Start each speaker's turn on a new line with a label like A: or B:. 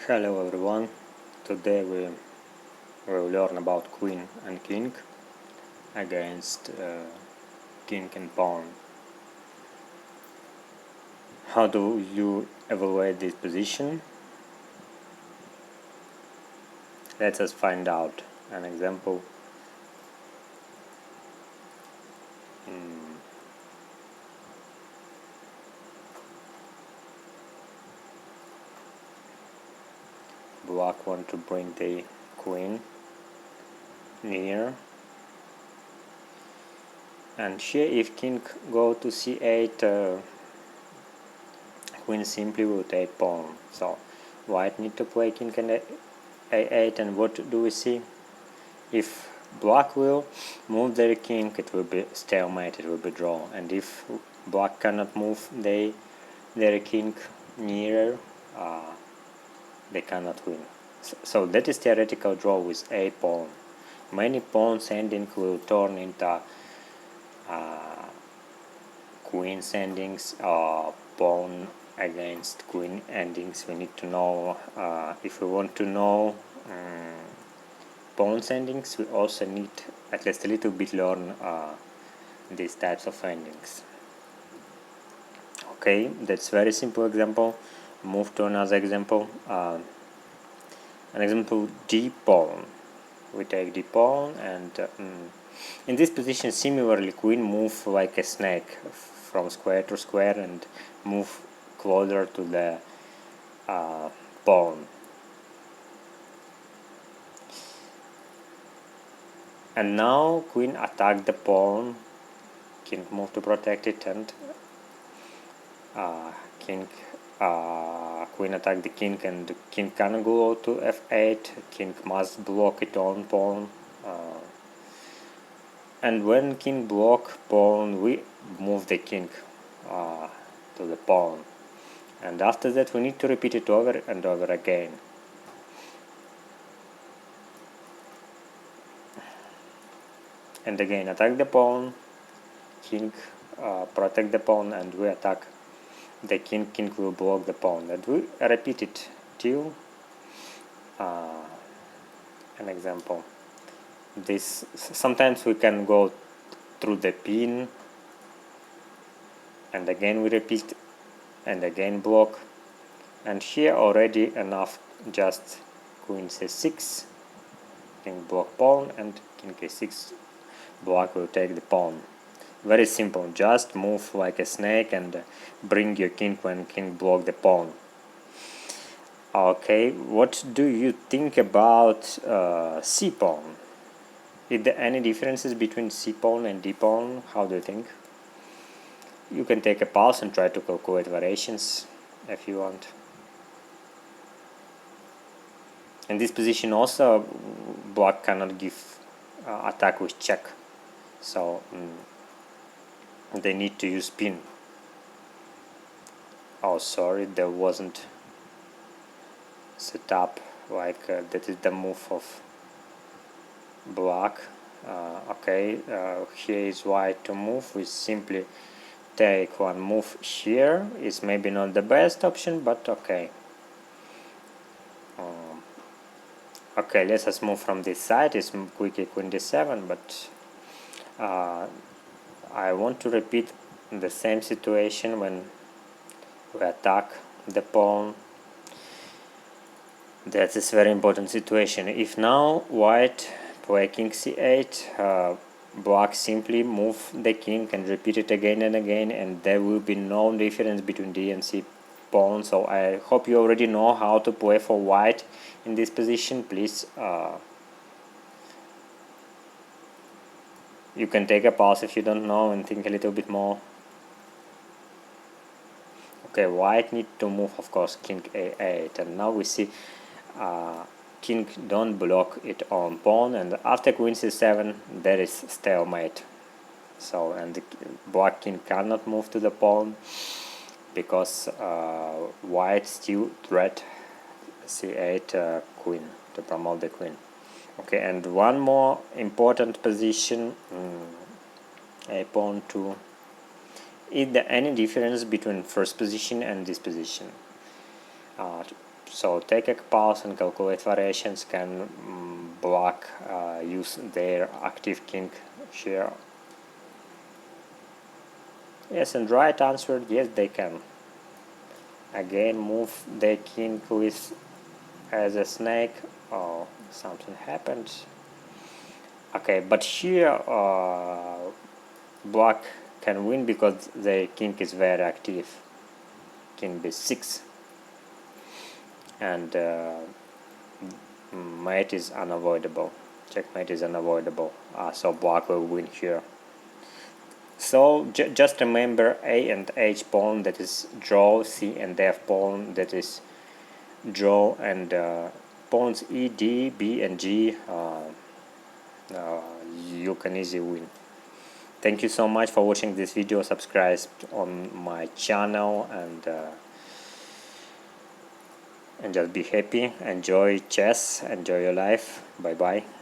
A: Hello everyone, today we will learn about queen and king against king and pawn. How do you evaluate this position? Let us find out an example. Black want to bring the queen near, and here if king go to c8, queen simply will take pawn. So white need to play king and a8, and what do we see? If black will move their king, it will be stalemate, it will be draw, and if black cannot move their king nearer, they cannot win. So that is theoretical draw with a pawn. Many pawns ending will turn into queen endings or pawn against queen endings. We need to know, if we want to know pawn endings, we also need at least a little bit learn these types of endings. Okay, that's very simple example. Move to another example. An example, d pawn. We take d pawn, and in this position similarly queen move like a snake from square to square and move closer to the pawn. And now queen attack the pawn, king move to protect it, and queen attack the king, and the king cannot go to f8, king must block its own pawn, and when king block pawn, we move the king to the pawn, and after that we need to repeat it over and over again. And again attack the pawn, king protect the pawn, and we attack the king, king will block the pawn, and we repeat it till an example. This sometimes we can go through the pin, and again we repeat, and again block, and here already enough, just queen c6, king block pawn, and king a6, black will take the pawn. Very simple, just move like a snake and bring your king when king block the pawn. Okay, what do you think about c pawn? Is there any differences between c pawn and d pawn? How do you think? You can take a pause and try to calculate variations if you want. In this position also black cannot give attack with check, so they need to use pin. Oh, sorry, there wasn't set up like that is the move of black. Okay, here is white to move. We simply take one move here. It's maybe not the best option, but okay. Okay, let us move from this side. It's quickly queen d7, but I want to repeat the same situation when we attack the pawn. That is very important situation. If now white play king c8, black simply move the king and repeat it again and again, and there will be no difference between d and c pawn. So I hope you already know how to play for white in this position. Please, you can take a pause if you don't know and think a little bit more. Okay, white need to move, of course, king a8, and now we see king don't block it on pawn, and after queen c7 there is stalemate. So, and the black king cannot move to the pawn because white still threat c8 queen to promote the queen. Okay, and one more important position, a pawn to. Is there any difference between first position and this position? So take a pulse and calculate variations. Can black use their active king here? Yes, and right answer, yes, they can. Again, move the king with as a snake. Oh, something happened. Okay, but here black can win because the king is very active. King b6, and mate is unavoidable. Checkmate is unavoidable. So black will win here. So just remember A and H pawn, that is draw, C and F pawn, that is draw, and pawns E, D, B and G, you can easily win. Thank you so much for watching this video. Subscribe on my channel, and just be happy, enjoy chess, enjoy your life. Bye bye.